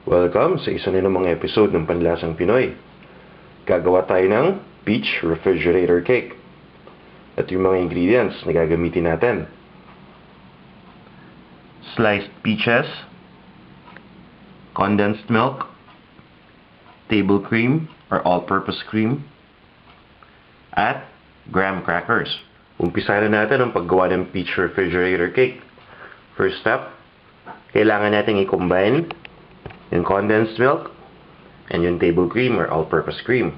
Welcome sa isa na namang episode ng Panlasang Pinoy. Gagawa tayo ng peach refrigerator cake. At yung mga ingredients na gagamitin natin: sliced peaches, condensed milk, table cream or all-purpose cream, at graham crackers. Umpisahan na natin ang paggawa ng peach refrigerator cake. First step, kailangan natin i-combine yung condensed milk and yung table cream or all-purpose cream.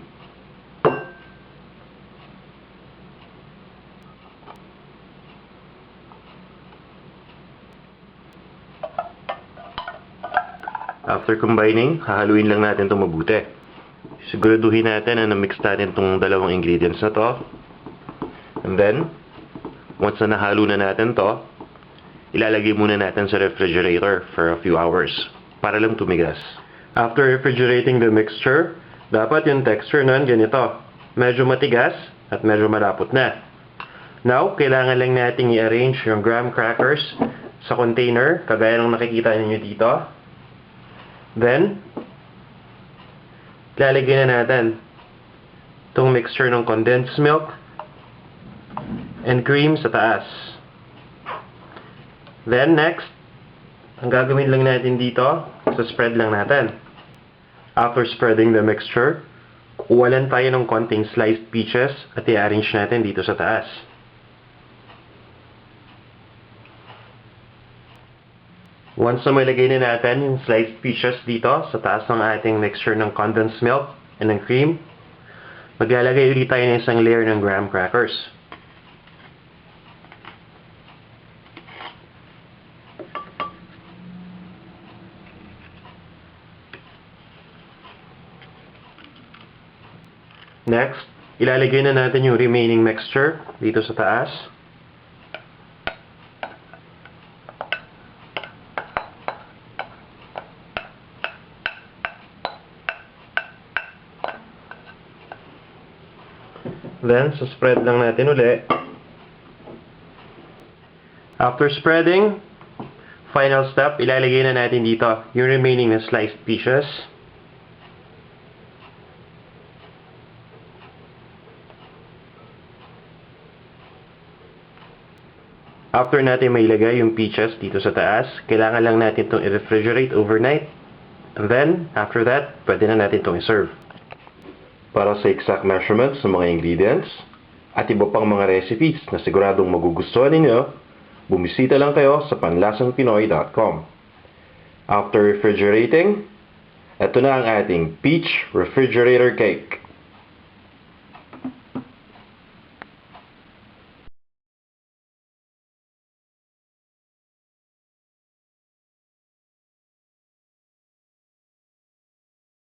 After combining, hahaluin lang natin itong mabuti. Siguraduhin natin na na-mix natin itong dalawang ingredients na to. And then, once na nahalo na natin to, ilalagay muna natin sa refrigerator for a few hours para lang tumigas. After refrigerating the mixture, dapat yung texture nun ganito. Medyo matigas at medyo malapot na. Now, kailangan lang natin i-arrange yung graham crackers sa container, kagaya ng nakikita ninyo dito. Then, lalagyan na natin itong mixture ng condensed milk and cream sa taas. Then, next, ang gagawin lang natin dito, sa spread lang natin. After spreading the mixture, uwalan tayo ng konting sliced peaches at i-arrange natin dito sa taas. Once na malagay na natin yung sliced peaches dito sa taas ng ating mixture ng condensed milk and ng cream, maglalagay ulit tayo ng isang layer ng graham crackers. Next, ilalagay na natin yung remaining mixture dito sa taas. Then, spread lang natin uli. After spreading, final step, ilalagay na natin dito yung remaining na sliced peaches. After natin mailagay yung peaches dito sa taas, kailangan lang natin itong i-refrigerate overnight. And then, after that, pwede na natin itong i-serve. Para sa exact measurements ng mga ingredients at iba pang mga recipes na siguradong magugustuhan ninyo, bumisita lang kayo sa panlasangpinoy.com. After refrigerating, ito na ang ating peach refrigerator cake.